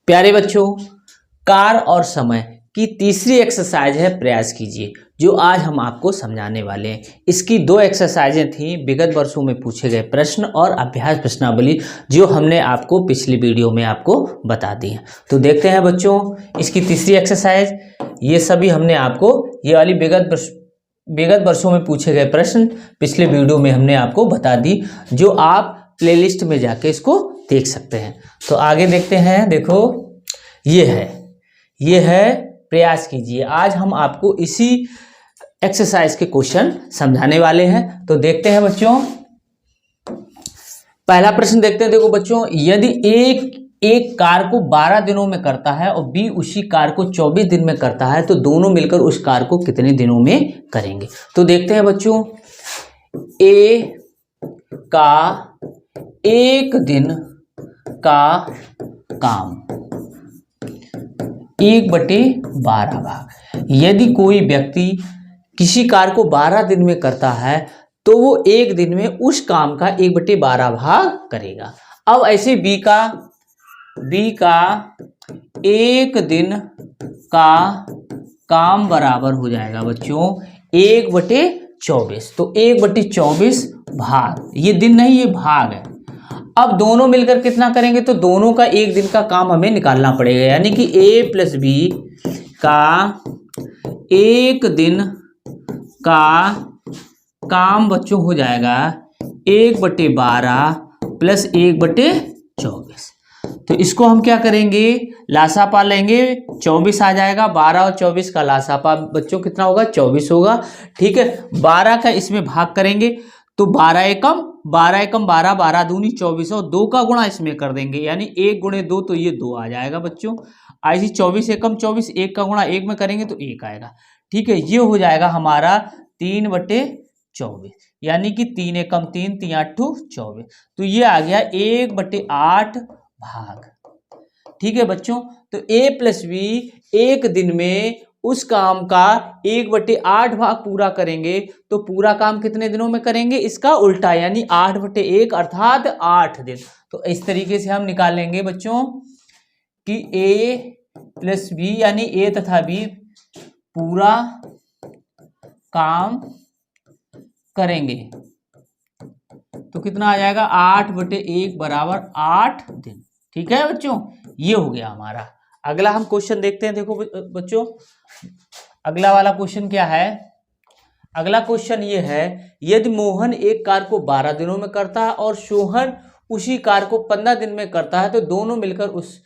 प्यारे बच्चों, कार और समय की तीसरी एक्सरसाइज है प्रयास कीजिए, जो आज हम आपको समझाने वाले हैं। इसकी दो एक्सरसाइजें थी, विगत वर्षों में पूछे गए प्रश्न और अभ्यास प्रश्नावली, जो हमने आपको पिछली वीडियो में आपको बता दी है। तो देखते हैं बच्चों इसकी तीसरी एक्सरसाइज। ये सभी हमने आपको, ये वाली विगत वर्षों में पूछे गए प्रश्न पिछले वीडियो में हमने आपको बता दी, जो आप प्लेलिस्ट में जाके इसको देख सकते हैं। तो आगे देखते हैं। देखो ये है प्रयास कीजिए। आज हम आपको इसी एक्सरसाइज के क्वेश्चन समझाने वाले हैं। तो देखते हैं बच्चों, पहला प्रश्न देखते हैं। देखो बच्चों, यदि एक कार को 12 दिनों में करता है और बी उसी कार को 24 दिन में करता है, तो दोनों मिलकर उस कार को कितने दिनों में करेंगे। तो देखते हैं बच्चों, ए का एक दिन का काम 1/12 भाग। यदि कोई व्यक्ति किसी कार को 12 दिन में करता है, तो वो एक दिन में उस काम का 1/12 भाग करेगा। अब ऐसे बी का एक दिन का काम बराबर हो जाएगा बच्चों 1/24। तो 1/24 भाग, ये दिन नहीं ये भाग है। अब दोनों मिलकर कितना करेंगे, तो दोनों का एक दिन का काम हमें निकालना पड़ेगा, यानी कि a + b का एक दिन का काम बच्चों हो जाएगा 1/12 + 1/24। तो इसको हम क्या करेंगे, लासापा लेंगे, 24 आ जाएगा। 12 और 24 का लासापा बच्चों कितना होगा, 24 होगा। ठीक है, 12 का इसमें भाग करेंगे, तो 12 एकम 12, 12 दूनी 24, और 2 का गुणा इसमें कर देंगे, यानी 1 × 2, तो ये 2 आ जाएगा बच्चों। ऐसी 24 एकम 24, 1 का गुणा 1 में करेंगे तो 1 आएगा। ठीक है, ये हो जाएगा हमारा 3/24, यानी कि 3 एकम 3, 3 8 24। तो ये आ गया 1/8 भाग। ठीक है बच्चों, तो a + b एक दिन में उस काम का 1/8 भाग पूरा करेंगे, तो पूरा काम कितने दिनों में करेंगे, इसका उल्टा, यानी 8/1 अर्थात 8 दिन। तो इस तरीके से हम निकाल लेंगे बच्चों कि a + b, यानी a तथा b पूरा काम करेंगे, तो कितना आ जाएगा 8/1 = 8 दिन। ठीक है बच्चों, ये हो गया हमारा। अगला हम क्वेश्चन देखते हैं। देखो बच्चों, अगला वाला क्वेश्चन क्या है। अगला क्वेश्चन ये है, यदि मोहन एक कार को 12 दिनों में करता है और सोहन उसी कार को 15 दिन में करता है, तो दोनों मिलकर उस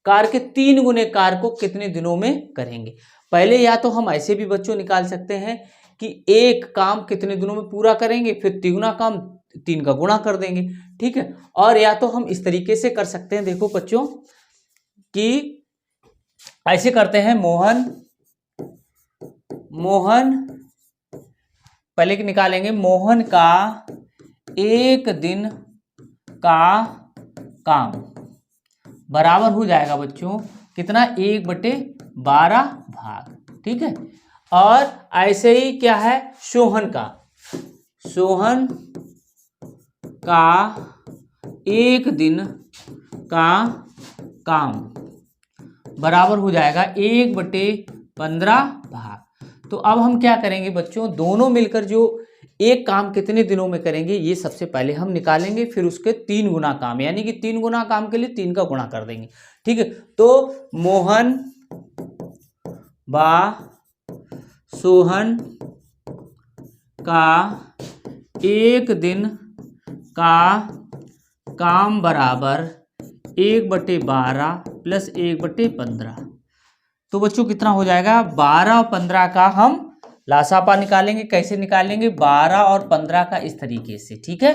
कार के 3 गुने कार को कितने दिनों में करेंगे। पहले या तो हम ऐसे भी बच्चों निकाल सकते हैं कि एक काम कितने दिनों में पूरा करेंगे, फिर 3 काम 3 का गुणा कर देंगे। ठीक है, और या तो हम इस तरीके से कर सकते हैं। देखो बच्चों कि ऐसे करते हैं, मोहन पहले के निकालेंगे, मोहन का एक दिन का काम बराबर हो जाएगा बच्चों कितना, 1/12 भाग। ठीक है, और ऐसे ही क्या है, सोहन का एक दिन का काम बराबर हो जाएगा 1/15 भाग। तो अब हम क्या करेंगे बच्चों, दोनों मिलकर जो एक काम कितने दिनों में करेंगे, ये सबसे पहले हम निकालेंगे, फिर उसके 3 गुना काम, यानी कि 3 गुना काम के लिए 3 का गुणा कर देंगे। ठीक है, तो मोहन व सोहन का एक दिन का काम बराबर 1/12 + 1/15। तो बच्चों कितना हो जाएगा, 12 और 15 का हम लासापा निकालेंगे। कैसे निकालेंगे, 12 और 15 का इस तरीके से। ठीक है,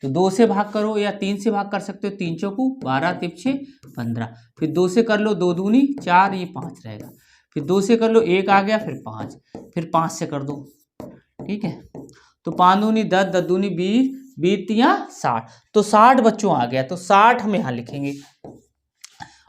तो 2 से भाग करो या 3 से भाग कर सकते हो, 3 चौकू 12, 3 6 15, फिर 2 से कर लो, 2 दूनी 4, ये 5 रहेगा, फिर 2 से कर लो, 1 आ गया, फिर 5, फिर 5 से कर दो। ठीक है, तो 5 दूनी 10, 10 दूनी 20, 20 तिया 60, तो 60 बच्चों आ गया। तो 60 हम यहाँ लिखेंगे,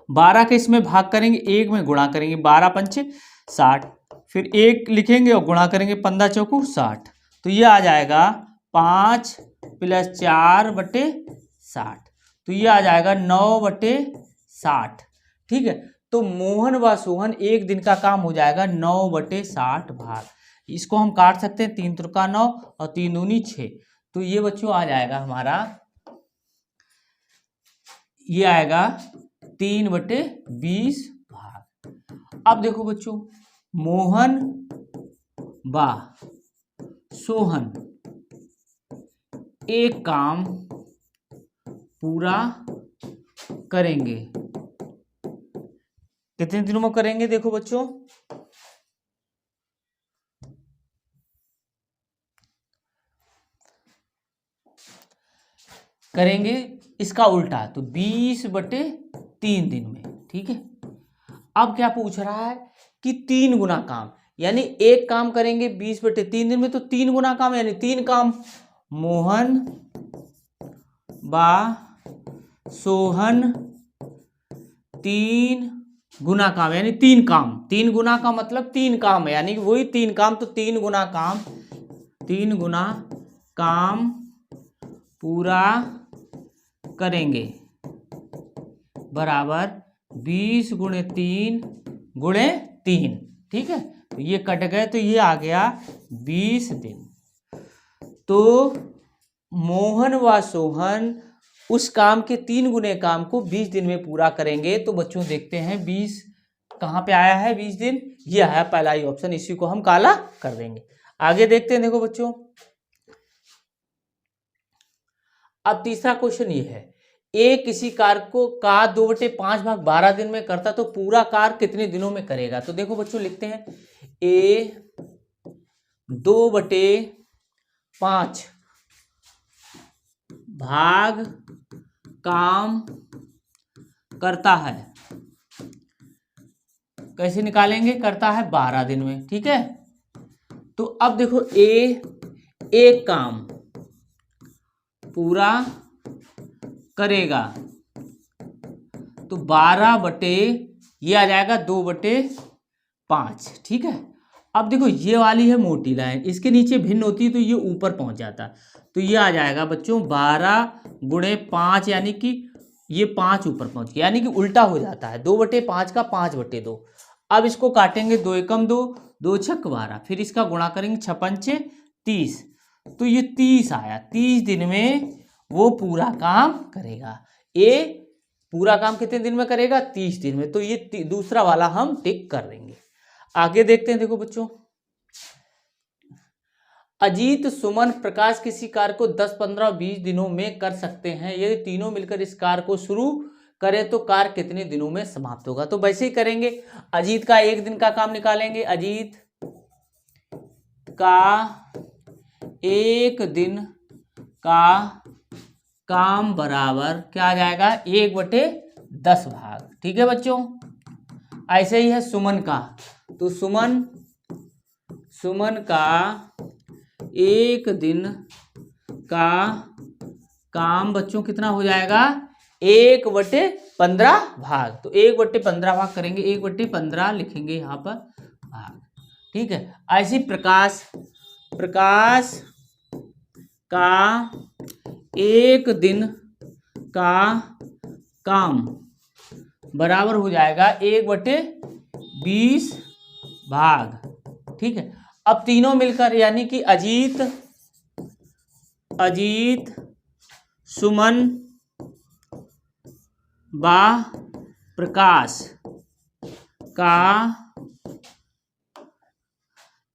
12 के इसमें भाग करेंगे, 1 में गुणा करेंगे, 12 पंचे 60, फिर 1 लिखेंगे और गुणा करेंगे, 15 चौकू 60, तो ये आ जाएगा 5 + 4/60, तो ये आ जाएगा 9/60। ठीक है। तो मोहन व सोहन एक दिन का काम हो जाएगा 9/60 भाग। इसको हम काट सकते हैं, 3 त्रिका 9 और 3 दूनी 6। तो ये बच्चों आ जाएगा हमारा, ये आएगा 3/20 भाग। अब देखो बच्चों, मोहन व सोहन एक काम पूरा करेंगे, कितने दिनों में करेंगे? देखो बच्चों, करेंगे इसका उल्टा, तो 20/3 दिन में। ठीक है। अब क्या पूछ रहा है कि 3 गुना काम, यानी एक काम करेंगे 20/3 दिन में, तो 3 गुना काम यानी 3 काम। मोहन व सोहन 3 गुना काम यानी 3 काम। 3 गुना का मतलब 3 काम है, यानी वही 3 काम, तो 3 गुना काम, 3 गुना काम पूरा करेंगे बराबर 20 × 3 × 3। ठीक है। तो ये कट गए, तो ये आ गया 20 दिन। तो मोहन व सोहन उस काम के 3 गुने काम को 20 दिन में पूरा करेंगे। तो बच्चों देखते हैं 20 कहाँ पे आया है, 20 दिन ये आया पहला ही ऑप्शन, इसी को हम काला कर देंगे। आगे देखते हैं। देखो बच्चों, अब तीसरा क्वेश्चन ये है, ए किसी कार्य को का 2/5 भाग 12 दिन में करता, तो पूरा कार्य कितने दिनों में करेगा? तो देखो बच्चों, लिखते हैं ए 2/5 भाग काम करता है, कैसे निकालेंगे? करता है 12 दिन में। ठीक है। तो अब देखो, ए एक काम पूरा करेगा, तो 12 ये आ जाएगा 2/5। ठीक है। अब देखो, ये वाली है मोटी लाइन, इसके नीचे भिन्न होती है तो ये ऊपर पहुंच जाता है, तो ये आ जाएगा बच्चों 12 × 5, यानी कि ये 5 ऊपर पहुंच गया, यानी कि उल्टा हो जाता है, 2/5 का 5/2। अब इसको काटेंगे, 2 एकम 2, 2 छक 12, फिर इसका गुणा करेंगे 6 पंचे 30, तो ये 30 आया। 30 दिन में वो पूरा काम करेगा। ए पूरा काम कितने दिन में करेगा? 30 दिन में। तो ये दूसरा वाला हम टिक कर देंगे। आगे देखते हैं। देखो बच्चों, अजीत, सुमन, प्रकाश किसी कार्य को 10, 15 और 20 दिनों में कर सकते हैं। यदि तीनों मिलकर इस कार्य को शुरू करें तो कार्य कितने दिनों में समाप्त होगा? तो वैसे ही करेंगे, अजीत का 1 दिन का काम निकालेंगे। अजीत का 1 दिन का काम बराबर क्या आ जाएगा? 1/10 भाग। ठीक है बच्चों। ऐसे ही है सुमन का, तो सुमन का 1 दिन का काम बच्चों कितना हो जाएगा? 1/15 भाग। तो 1/15 भाग करेंगे, 1/15 लिखेंगे यहाँ पर भाग। ठीक है। ऐसे प्रकाश का 1 दिन का काम बराबर हो जाएगा 1/20 भाग। ठीक है। अब तीनों मिलकर, यानी कि अजीत, सुमन व प्रकाश का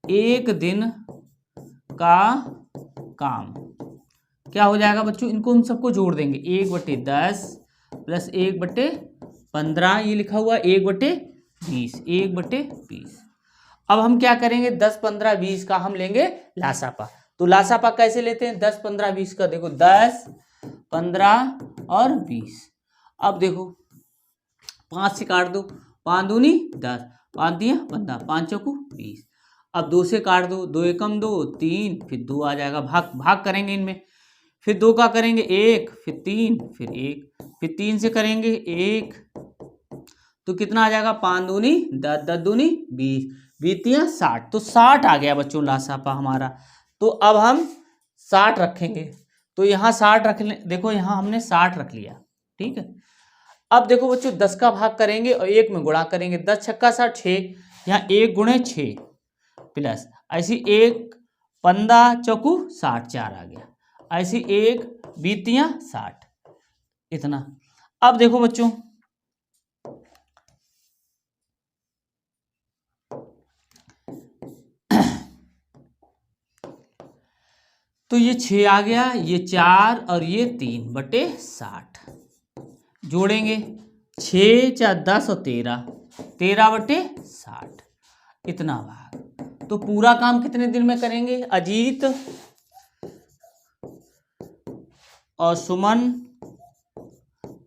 1 दिन का काम क्या हो जाएगा बच्चों? इनको हम सबको जोड़ देंगे, 1/10 प्लस 1/15, ये लिखा हुआ 1/20, 1/20। अब हम क्या करेंगे? 10, 15, 20 का हम लेंगे लासापा। तो लासापा कैसे लेते हैं? 10, 15, 20 का। देखो 10, 15 और 20। अब देखो 5 से काट दो, 5 दूनी 10, 5 दिया 15, 5 चौको 20। अब 2 से काट दो, 2 एकम 2, 3, फिर 2 आ जाएगा, भाग करेंगे इनमें। फिर 2 का करेंगे 1, फिर 3, फिर 1, फिर 3 से करेंगे 1, तो कितना आ जाएगा? 5 दूनी 10, 10 दूनी 20, 20 60। तो 60 आ गया बच्चों लासापा हमारा। तो अब हम 60 रखेंगे, तो यहाँ 60 रख ले। देखो यहाँ हमने 60 रख लिया। ठीक है। अब देखो बच्चों 10 का भाग करेंगे और 1 में गुणा करेंगे, 10 छक्का 60 6, यहाँ 1 गुणे 6 प्लस ऐसी 1 15 चौकू 60 4 आ गया, ऐसी 1 बीतियाँ 60 इतना। अब देखो बच्चों तो ये 6 आ गया, ये 4 और ये 3/60 जोड़ेंगे, 6 4 10 और 13/60 इतना भाग। तो पूरा काम कितने दिन में करेंगे? अजीत और सुमन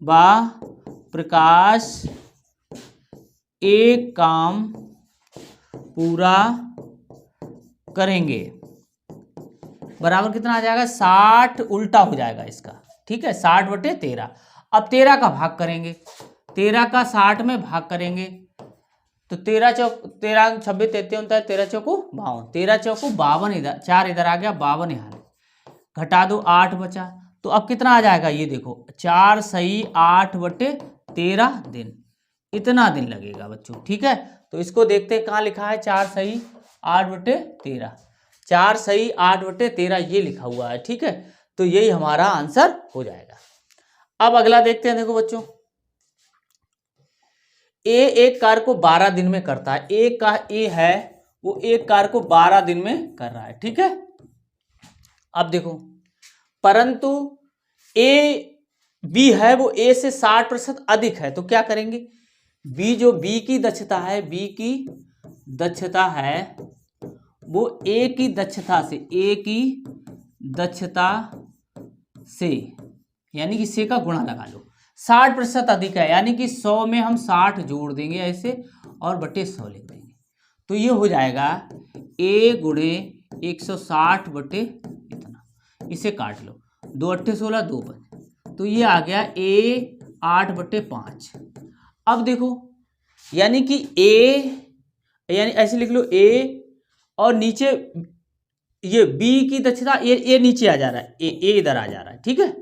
व प्रकाश एक काम पूरा करेंगे, बराबर कितना आ जाएगा? 60 उल्टा हो जाएगा इसका, ठीक है, 60/13। अब 13 का भाग करेंगे, 13 का 60 में भाग करेंगे तो 13 26 33 39 13 चौको 52, 13 चौको 52, इधर 4 इधर आ गया, 52 यहाँ घटा दो 8 बचा। तो अब कितना आ जाएगा ये देखो, 4 सही 8/13 दिन, इतना दिन लगेगा बच्चों, ठीक है। तो इसको देखते हैं कहाँ लिखा है, 4 सही 8/13, 4 सही 8/13 ये लिखा हुआ है, ठीक है। तो यही हमारा आंसर हो जाएगा। अब अगला देखते हैं, देखो बच्चों एक कार्य को 12 दिन में करता है, ए है वो एक कार्य को 12 दिन में कर रहा है, ठीक है। अब देखो परंतु बी है वो ए से 60% अधिक है, तो क्या करेंगे? बी की दक्षता है, बी की दक्षता है वो ए की दक्षता से यानी कि से का गुणा लगा लो, 60% अधिक है यानी कि 100 में हम 60 जोड़ देंगे ऐसे और बटे 100 लिख देंगे, तो ये हो जाएगा ए गुणे 160 इतना, इसे काट लो, 2 8 16 2 5, तो ये आ गया ए 8/5। अब देखो यानी कि यानी ऐसे लिख लो ए और नीचे ये बी की दक्षता ए नीचे आ जा रहा है, ए इधर आ जा रहा है, ठीक है,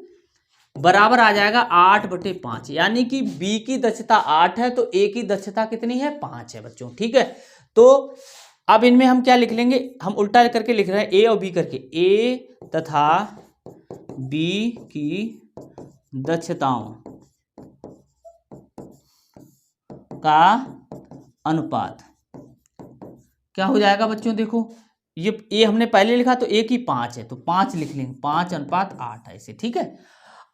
बराबर आ जाएगा 8/5, यानी कि बी की दक्षता 8 है तो ए की दक्षता कितनी है? 5 है बच्चों, ठीक है। तो अब इनमें हम क्या लिख लेंगे, हम उल्टा करके लिख रहे हैं ए और बी करके, ए तथा बी की दक्षताओं का अनुपात क्या हो जाएगा बच्चों? देखो ये हमने पहले लिखा तो ए की 5 है तो 5 लिख लेंगे, 5:8 है इसे, ठीक है।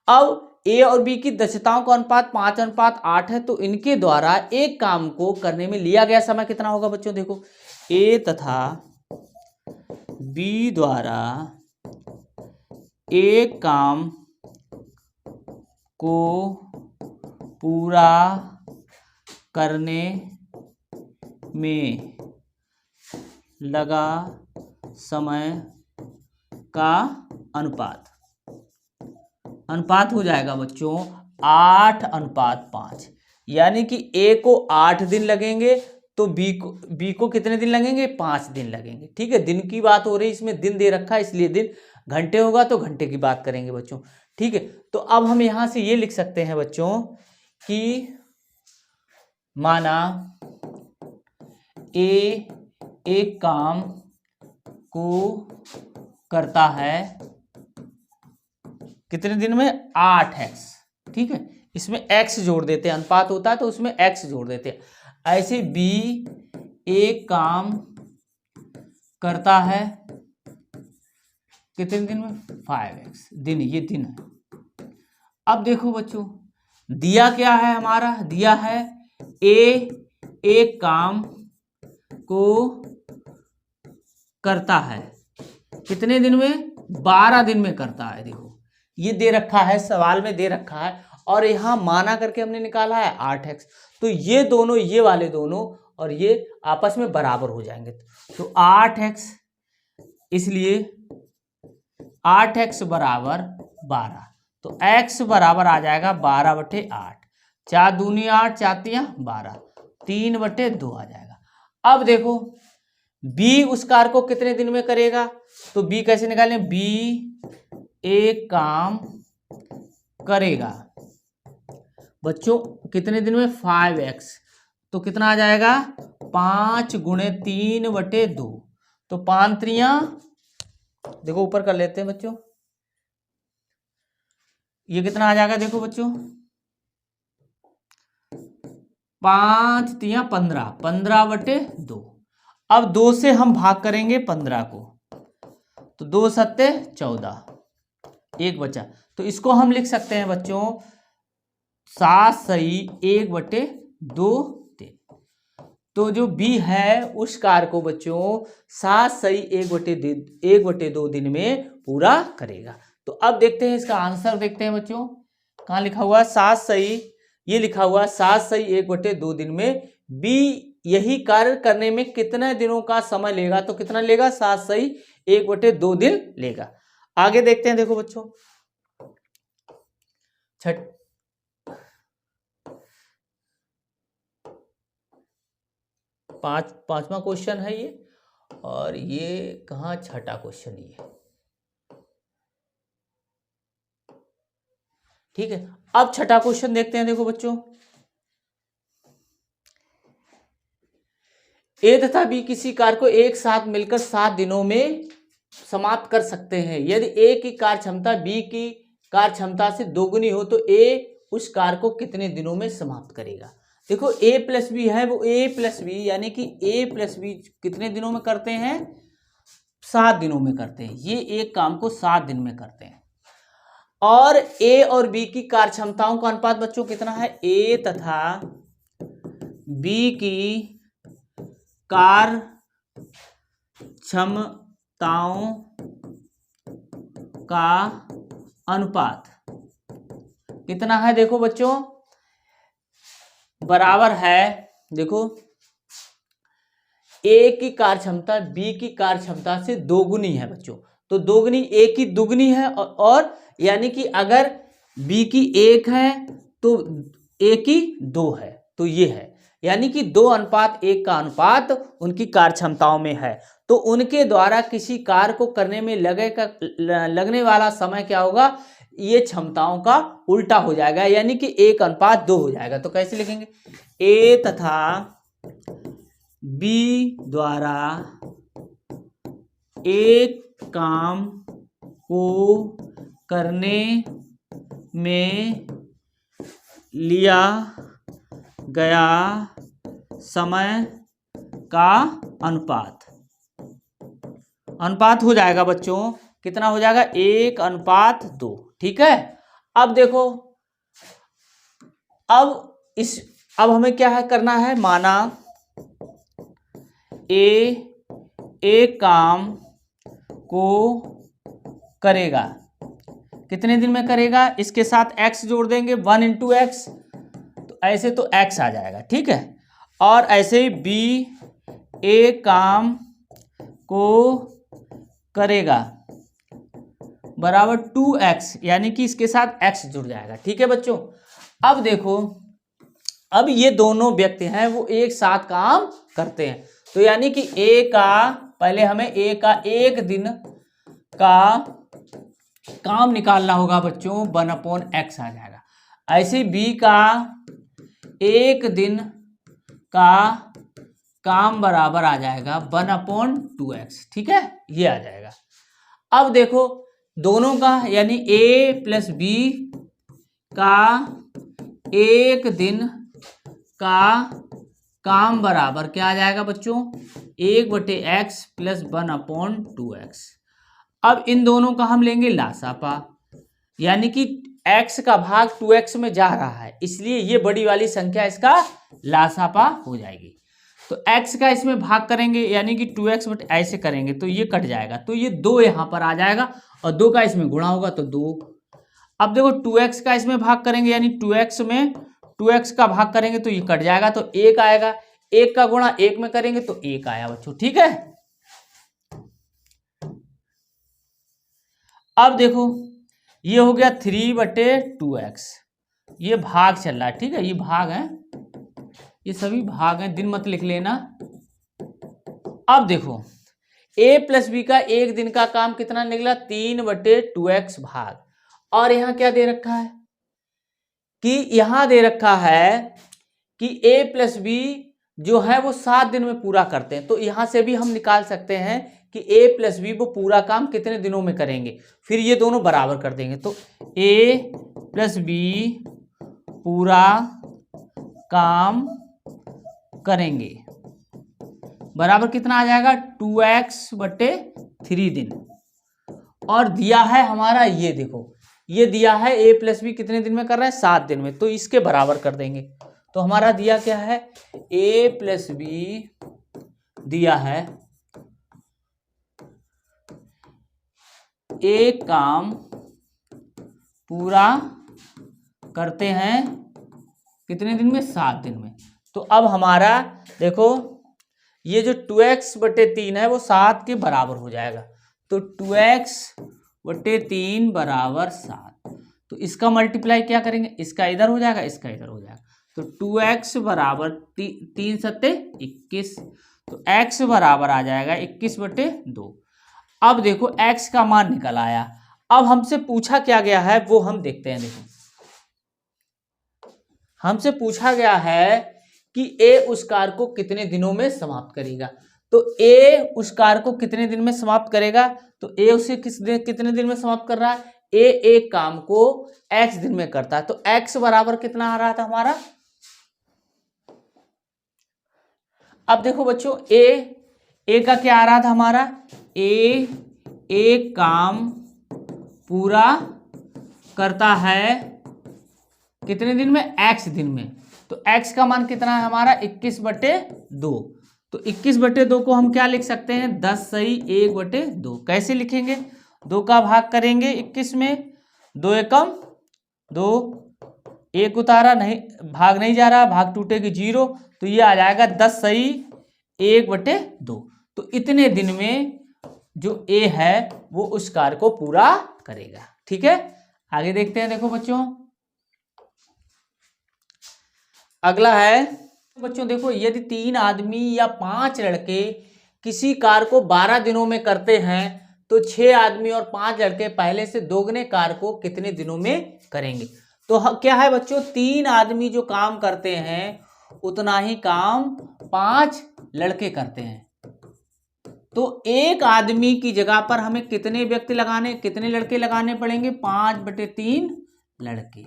अब ए और बी की दक्षताओं का अनुपात 5:8 है तो इनके द्वारा एक काम को करने में लिया गया समय कितना होगा बच्चों? देखो ए तथा बी द्वारा एक काम को पूरा करने में लगा समय का अनुपात हो जाएगा बच्चों 8:5, यानी कि ए को 8 दिन लगेंगे तो बी को कितने दिन लगेंगे? 5 दिन लगेंगे, ठीक है। दिन की बात हो रही, इसमें दिन दे रखा है इसलिए दिन, घंटे होगा तो घंटे की बात करेंगे बच्चों, ठीक है। तो अब हम यहां से ये लिख सकते हैं बच्चों कि माना ए एक काम को करता है कितने दिन में? 8x, ठीक है। इसमें x जोड़ देते हैं, अनुपात होता है तो उसमें x जोड़ देते हैं। ऐसे b एक काम करता है कितने दिन में? 5x दिन, ये दिन है। अब देखो बच्चों दिया क्या है हमारा? दिया है a एक काम को करता है कितने दिन में? 12 दिन में करता है। देखो ये दे रखा है, सवाल में दे रखा है और यहां माना करके हमने निकाला है 8x, तो ये दोनों, ये वाले दोनों और ये आपस में बराबर हो जाएंगे, तो 8x, इसलिए 8x बराबर 12, तो x बराबर आ जाएगा 12/8, 4 दूनी 8, 4 तियां 12, 3/2 आ जाएगा। अब देखो b उस कार्य को कितने दिन में करेगा, तो b कैसे निकालें? b एक काम करेगा बच्चों कितने दिन में 5x, तो कितना आ जाएगा 5 गुणे 3/2, तो 5 त्रियां, देखो ऊपर कर लेते हैं बच्चों, ये कितना आ जाएगा देखो बच्चों 5 तिया 15, 15/2। अब 2 से हम भाग करेंगे 15 को, तो 2 सत्ते 14, एक बचा, तो इसको हम लिख सकते हैं बच्चों 7 सही 1/2 दिन। तो जो बी है उस कार्य को बच्चों 7 सही 1/2 दिन में पूरा करेगा। तो अब देखते हैं इसका आंसर, देखते हैं बच्चों कहाँ लिखा हुआ है 7 सही, ये लिखा हुआ 7 सही 1/2 दिन में बी यही कार्य करने में कितने दिनों का समय लेगा, तो कितना लेगा 7 सही 1/2 दिन लेगा। आगे देखते हैं, देखो बच्चों पांचवा क्वेश्चन है ये, और ये कहाँ छठा क्वेश्चन ये, ठीक है। अब छठा क्वेश्चन देखते हैं, देखो बच्चों ए तथा बी किसी कार्य को एक साथ मिलकर 7 दिनों में समाप्त कर सकते हैं। यदि ए की कार्य क्षमता बी की कार्य क्षमता से दोगुनी हो तो ए उस कार्य को कितने दिनों में समाप्त करेगा। देखो ए प्लस बी है, वो ए प्लस बी यानी कि ए प्लस बी कितने दिनों में करते हैं 7 दिनों में करते हैं। ये एक काम को 7 दिन में करते हैं। और ए और बी की कार्य क्षमताओं का अनुपात बच्चों कितना है, ए तथा बी की कार्य क्षमताओं का अनुपात कितना है, देखो बच्चों बराबर है, देखो ए की कार्य क्षमता बी की कार्य क्षमता से दोगुनी है बच्चों, तो दोगुनी ए की दुगनी है, और यानी कि अगर बी की 1 है तो ए की 2 है, तो ये है यानी कि 2:1 का अनुपात उनकी कार्य क्षमताओं में है। तो उनके द्वारा किसी कार्य को करने में लगने वाला समय क्या होगा, ये क्षमताओं का उल्टा हो जाएगा, यानी कि 1:2 हो जाएगा। तो कैसे लिखेंगे, ए तथा बी द्वारा एक काम को करने में लिया गया समय का अनुपात हो जाएगा बच्चों, कितना हो जाएगा 1:2, ठीक है। अब देखो अब हमें क्या है करना है, माना ए एक काम को करेगा, कितने दिन में करेगा, इसके साथ x जोड़ देंगे 1 × x, तो ऐसे तो x आ जाएगा, ठीक है। और ऐसे ही बी एक काम को करेगा बराबर 2x, यानी कि इसके साथ x जुड़ जाएगा, ठीक है बच्चों। अब देखो अब ये दोनों व्यक्ति हैं वो एक साथ काम करते हैं, तो यानी कि ए का पहले हमें ए का 1 दिन का काम निकालना होगा बच्चों, 1/x आ जाएगा। ऐसे बी का 1 दिन का काम बराबर आ जाएगा 1/2x, ठीक है, ये आ जाएगा। अब देखो दोनों का यानी ए प्लस बी का 1 दिन का काम बराबर क्या आ जाएगा बच्चों, 1/x प्लस 1/2x। अब इन दोनों का हम लेंगे लासापा, यानी कि x का भाग 2x में जा रहा है, इसलिए ये बड़ी वाली संख्या इसका लासापा हो जाएगी। तो x का इसमें भाग करेंगे यानी कि 2x बट ऐसे करेंगे तो ये कट जाएगा, तो ये 2 यहाँ पर आ जाएगा और 2 का इसमें गुणा होगा तो 2। अब देखो 2x का इसमें भाग करेंगे यानी 2x में 2x का भाग करेंगे तो ये कट जाएगा तो 1 आएगा, 1 का गुणा 1 में करेंगे तो 1 आया बच्चों, ठीक है। अब देखो ये हो गया 3/2x, ये भाग चल रहा है, ठीक है, ये भाग है, ये सभी भाग हैं, दिन मत लिख लेना। अब देखो a प्लस बी का 1 दिन का काम कितना निकला 3/2x भाग, और यहां क्या दे रखा है कि यहां दे रखा है कि a प्लस बी जो है वो 7 दिन में पूरा करते हैं, तो यहां से भी हम निकाल सकते हैं कि a प्लस बी वो पूरा काम कितने दिनों में करेंगे, फिर ये दोनों बराबर कर देंगे। तो a प्लस बी पूरा काम करेंगे बराबर कितना आ जाएगा 2x/3 दिन। और दिया है हमारा ये देखो, ये दिया है a प्लस बी कितने दिन में कर रहा है 7 दिन में, तो इसके बराबर कर देंगे। तो हमारा दिया क्या है a प्लस बी दिया है एक काम पूरा करते हैं कितने दिन में 7 दिन में। तो अब हमारा देखो ये जो 2x/3 है वो 7 के बराबर हो जाएगा, तो 2x/3 बराबर 7। तो इसका मल्टीप्लाई क्या करेंगे, इसका इधर हो जाएगा, इसका इधर हो जाएगा, तो 2x बराबर 3 सत्ते 21, तो x बराबर आ जाएगा 21/2। अब देखो x का मान निकल आया। अब हमसे पूछा क्या गया है वो हम देखते हैं। देखो हमसे पूछा गया है कि a उस कार्य को कितने दिनों में समाप्त करेगा। तो a उस कार्य को कितने दिन में समाप्त करेगा, तो a उसे कितने दिन में समाप्त कर रहा है, a एक काम को x दिन में करता है, तो x बराबर कितना आ रहा था हमारा। अब देखो बच्चों a का क्या आ रहा था हमारा, a एक काम पूरा करता है कितने दिन में, x दिन में, तो x का मान कितना है हमारा 21/2। तो 21/2 को हम क्या लिख सकते हैं 10 सही 1/2। कैसे लिखेंगे, 2 का भाग करेंगे 21 में, 2 एकम 2, 1 उतारा नहीं, भाग नहीं जा रहा, भाग टूटेगी 0, तो ये आ जाएगा 10 सही 1/2। तो इतने दिन में जो a है वो उस कार्य को पूरा करेगा। ठीक है, आगे देखते हैं। देखो बच्चों अगला है बच्चों, देखो यदि 3 आदमी या 5 लड़के किसी कार्य को 12 दिनों में करते हैं तो 6 आदमी और 5 लड़के पहले से दोगुने कार्य को कितने दिनों में करेंगे। तो क्या है बच्चों, 3 आदमी जो काम करते हैं उतना ही काम 5 लड़के करते हैं, तो एक आदमी की जगह पर हमें कितने व्यक्ति लगाने, कितने लड़के लगाने पड़ेंगे, 5/3 लड़के।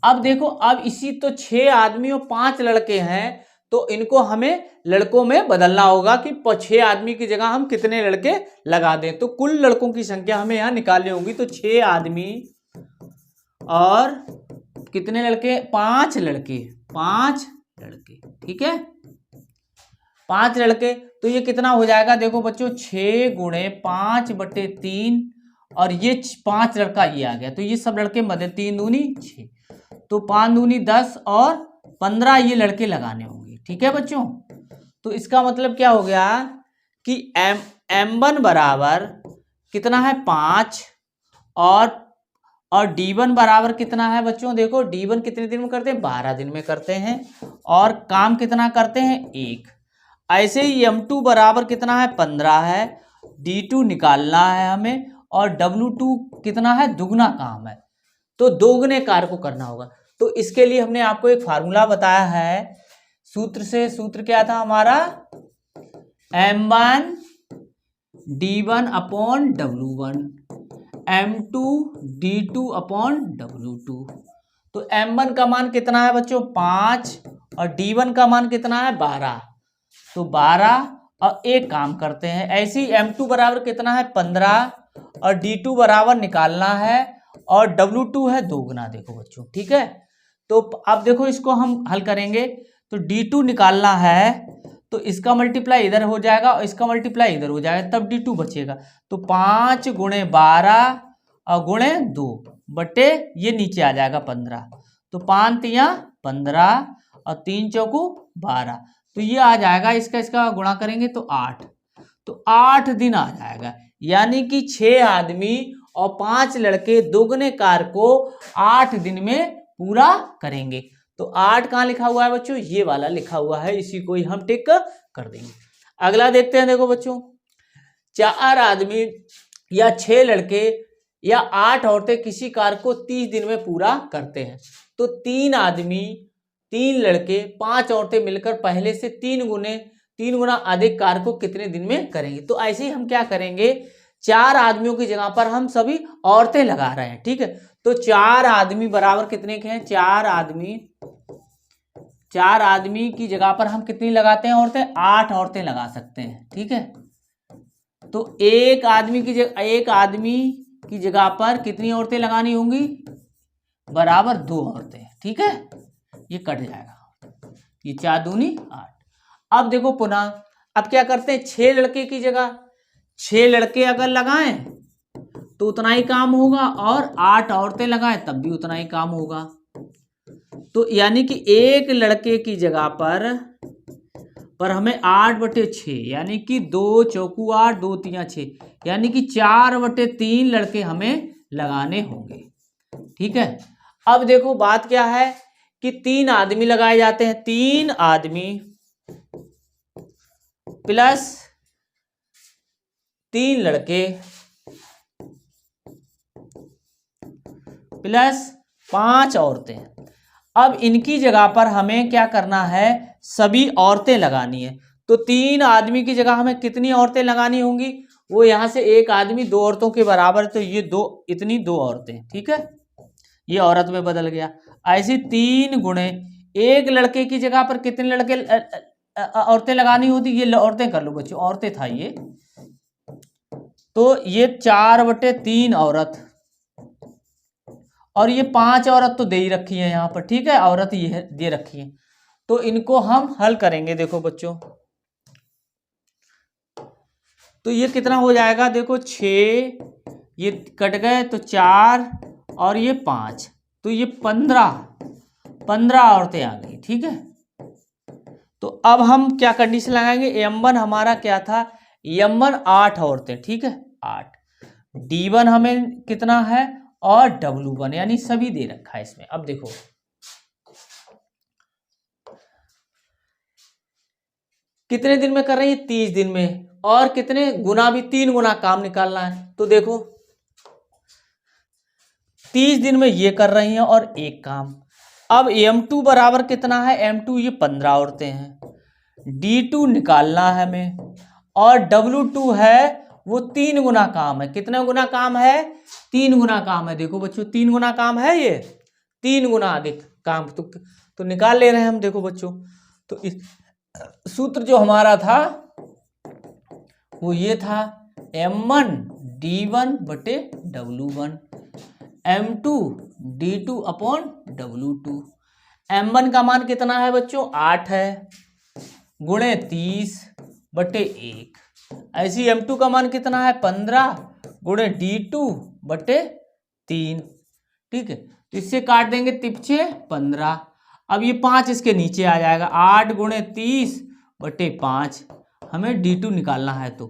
अब देखो अब इसी तो 6 आदमी और 5 लड़के हैं, तो इनको हमें लड़कों में बदलना होगा कि 6 आदमी की जगह हम कितने लड़के लगा दें। तो कुल लड़कों की संख्या हमें यहाँ निकालनी होगी, तो 6 आदमी और कितने लड़के, 5 लड़के, 5 लड़के। ठीक है, 5 लड़के, तो ये कितना हो जाएगा, देखो बच्चों 6 गुणे 5/3 और ये 5 लड़का ये आ गया, तो ये सब लड़के मध्य 3 दूनी 6, तो 5 दूनी 10 और 15 ये लड़के लगाने होंगे। ठीक है बच्चों, तो इसका मतलब क्या हो गया कि m1 बराबर कितना है 5 और d1 बराबर कितना है बच्चों, देखो d1 कितने दिन में करते हैं 12 दिन में करते हैं, और काम कितना करते हैं 1। ऐसे ही m2 बराबर कितना है 15 है, d2 निकालना है हमें, और w2 कितना है दुगना काम है, तो दोगुने कार्य को करना होगा। तो इसके लिए हमने आपको एक फार्मूला बताया है सूत्र से। सूत्र क्या था हमारा, m1 d1/w1 m2 d2/w2। तो m1 का मान कितना है बच्चों 5 और d1 का मान कितना है 12, तो 12 और एक काम करते हैं। ऐसे ही m2 बराबर कितना है 15 और d2 बराबर निकालना है, और w2 है दोगुना। देखो बच्चों ठीक है, तो अब देखो इसको हम हल करेंगे, तो d2 निकालना है, तो इसका मल्टीप्लाई इधर हो जाएगा और इसका मल्टीप्लाई इधर हो जाएगा, तब d2 बचेगा। तो 5 गुणे 12 और गुणे 2 बटे ये नीचे आ जाएगा 15, तो 5 तिया 15 और 3 चौकू 12, तो ये आ जाएगा, इसका गुणा करेंगे तो 8, तो 8 दिन आ जाएगा। यानी कि 6 आदमी और 5 लड़के दोगुने कार्य को 8 दिन में पूरा करेंगे। तो 8 कहाँ लिखा हुआ है बच्चों, ये वाला लिखा हुआ है, इसी को ही हम टिक कर देंगे। अगला देखते हैं। देखो बच्चों 4 आदमी या 6 लड़के या 8 औरतें किसी कार्य को 30 दिन में पूरा करते हैं, तो 3 आदमी, 3 लड़के, 5 औरतें मिलकर पहले से 3 गुना अधिक कार्य को कितने दिन में करेंगे। तो ऐसे ही हम क्या करेंगे, 4 आदमियों की जगह पर हम सभी औरतें लगा रहे हैं, ठीक है। तो 4 आदमी बराबर कितने के हैं, 4 आदमी की जगह पर हम कितनी लगाते हैं औरतें, 8 औरतें लगा सकते हैं, ठीक है। तो एक आदमी की जगह पर कितनी औरतें लगानी होंगी, बराबर 2 औरतें, ठीक है। ये कट जाएगा, ये 4 दूनी 8। अब देखो पुनः, अब क्या करते हैं, 6 लड़के की जगह 6 लड़के अगर लगाएं तो उतना ही काम होगा, और 8 औरतें लगाएं तब भी उतना ही काम होगा। तो यानी कि एक लड़के की जगह पर हमें 8/6 यानी कि 2 चौकू 8, 2 तिया 6 यानी कि 4/3 लड़के हमें लगाने होंगे, ठीक है। अब देखो बात क्या है कि 3 आदमी लगाए जाते हैं, 3 आदमी प्लस 3 लड़के प्लस 5 औरतें। अब इनकी जगह पर हमें क्या करना है, सभी औरतें लगानी है। तो 3 आदमी की जगह हमें कितनी औरतें लगानी होंगी, वो यहां से एक आदमी 2 औरतों के बराबर, तो ये 2 औरतें, ठीक है। ये औरत में बदल गया। ऐसी 3 गुणे एक लड़के की जगह पर कितने लड़के औरतें लगानी होती, ये औरतें कर लो बच्चों, औरतें था ये, तो ये 4/3 औरत, और ये 5 औरत तो दे ही रखी है यहाँ पर, ठीक है, औरत ये दे रखी है। तो इनको हम हल करेंगे, देखो बच्चों, तो ये कितना हो जाएगा, देखो 6 ये कट गए तो 4 और ये 5, तो ये 15 औरतें आ गई, ठीक है। तो अब हम क्या कंडीशन लगाएंगे, M1 हमारा क्या था, M1 8 औरतें, ठीक है, 8, D1 हमें कितना है और W1 यानी सभी दे रखा है इसमें। अब देखो कितने दिन में कर रही है, 30 दिन में, और कितने गुना भी 3 गुना काम निकालना है। तो देखो 30 दिन में ये कर रही हैं और एक काम। अब M2 बराबर कितना है, M2 ये 15 औरतें हैं, D2 निकालना है हमें, और W2 है वो 3 गुना काम है। कितना गुना काम है, 3 गुना काम है। देखो बच्चों 3 गुना काम है, ये 3 गुना अधिक काम तो निकाल ले रहे हैं हम। देखो बच्चों, तो इस सूत्र जो हमारा था वो ये था, M1 D1 बटे W1, M2 D2 upon W2। M1 का मान कितना है बच्चों, 8 है, गुणे 30 बटे 1। ऐसी M2 का मान कितना है, 15 गुणे D2 बटे 3, ठीक है। तो इससे काट देंगे तिपचे 15। अब ये 5 इसके नीचे आ जाएगा, 8 गुणे 30 बटे 5, हमें D2 निकालना है। तो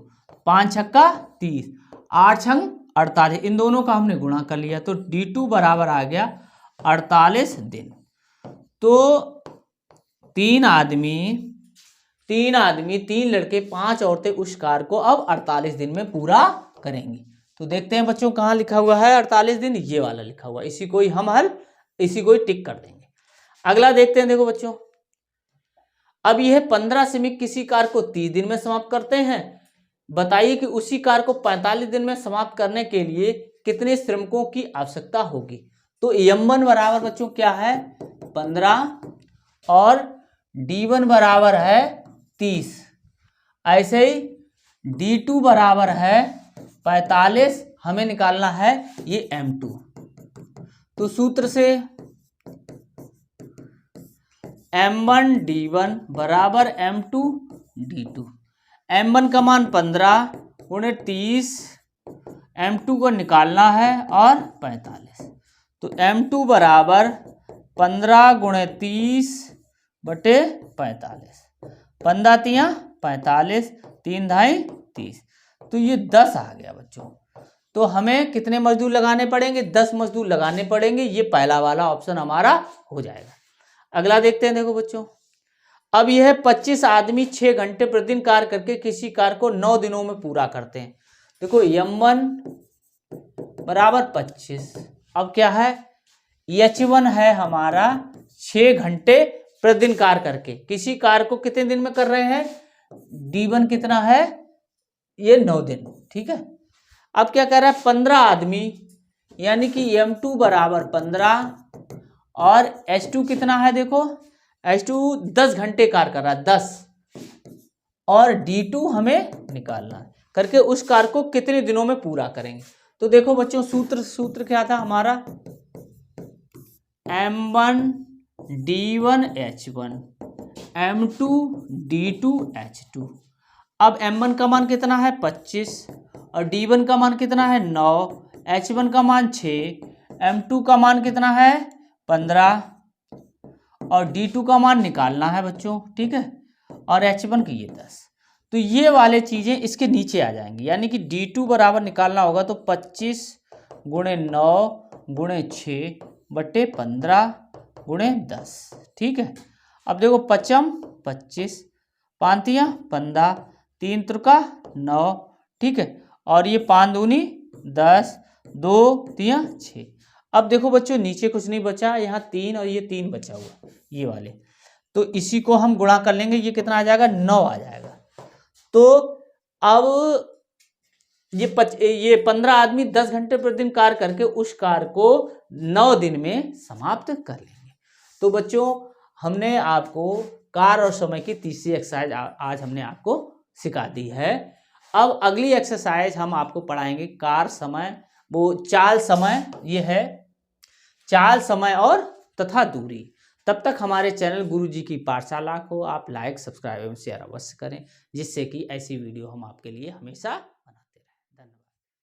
5 छक्का 30, 8 छंग 48, इन दोनों का हमने गुणा कर लिया, तो D2 बराबर आ गया 48 दिन। तो 3 आदमी 3 लड़के 5 औरतें उस कार्य को अब 48 दिन में पूरा करेंगी। तो देखते हैं बच्चों कहाँ लिखा हुआ है 48 दिन, ये वाला लिखा हुआ, इसी को ही हम इसी को ही टिक कर देंगे। अगला देखते हैं, देखो बच्चों, अब यह 15 श्रमिक किसी कार्य को 30 दिन में समाप्त करते हैं। बताइए कि उसी कार्य को 45 दिन में समाप्त करने के लिए कितने श्रमिकों की आवश्यकता होगी। तो M1 बराबर बच्चों क्या है, 15, और D1 बराबर है 30, ऐसे ही D2 बराबर है 45, हमें निकालना है ये M2। तो सूत्र से M1 D1 बराबर M2 D2। M1 का मान 15 गुणे 30, M2 को निकालना है और 45, तो M2 बराबर 15 गुणे 30 बटे 45, 15 तिया 45, 3 धाई 30, तो ये 10 आ गया बच्चों। तो हमें कितने मजदूर लगाने पड़ेंगे, 10 मजदूर लगाने पड़ेंगे। ये पहला वाला ऑप्शन हमारा हो जाएगा। अगला देखते हैं, देखो बच्चों, अब यह 25 आदमी 6 घंटे प्रतिदिन कार्य करके किसी कार्य को 9 दिनों में पूरा करते हैं। देखो M1 बराबर 25, अब क्या है H1 है हमारा 6 घंटे प्रतिदिन कार्य करके। किसी कार्य को कितने दिन में कर रहे हैं? D1 कितना है? ये 9 दिन। ठीक है, अब क्या कर रहा है? 15 आदमी, यानी कि M2 बराबर 15 और H2 कितना है? देखो H2 10 घंटे कार्य कर रहा है, 10, और D2 हमें निकालना है करके उस कार्य को कितने दिनों में पूरा करेंगे। तो देखो बच्चों, सूत्र क्या था हमारा? M1 D1 H1 M2 D2 H2। अब M1 का मान कितना है? 25, और D1 का मान कितना है? 9, H1 का मान 6, M2 का मान कितना है? 15, और D2 का मान निकालना है बच्चों। ठीक है, और H1 की ये 10। तो ये वाले चीजें इसके नीचे आ जाएंगी, यानी कि D2 बराबर निकालना होगा तो 25 गुणे 9 गुणे 6 बटे 15 गुणे 10। ठीक है, अब देखो 5 25, 5 15, 3 त्रिका 9। ठीक है, और ये 5 दूनी 10, 2 3 6। अब देखो बच्चों, नीचे कुछ नहीं बचा, यहाँ 3 और ये 3 बचा हुआ, ये वाले, तो इसी को हम गुणा कर लेंगे। ये कितना आ जाएगा? 9 आ जाएगा। तो अब ये 15 आदमी 10 घंटे प्रतिदिन कार्य करके उस कार्य को 9 दिन में समाप्त कर लेंगे। तो बच्चों, हमने आपको कार्य और समय की तीसरी एक्सरसाइज आज हमने आपको सिखा दी है। अब अगली एक्सरसाइज हम आपको पढ़ाएंगे कार्य समय, वो चाल समय, ये है चाल समय और तथा दूरी। तब तक हमारे चैनल गुरुजी की पाठशाला को आप लाइक, सब्सक्राइब एवं शेयर अवश्य करें, जिससे कि ऐसी वीडियो हम आपके लिए हमेशा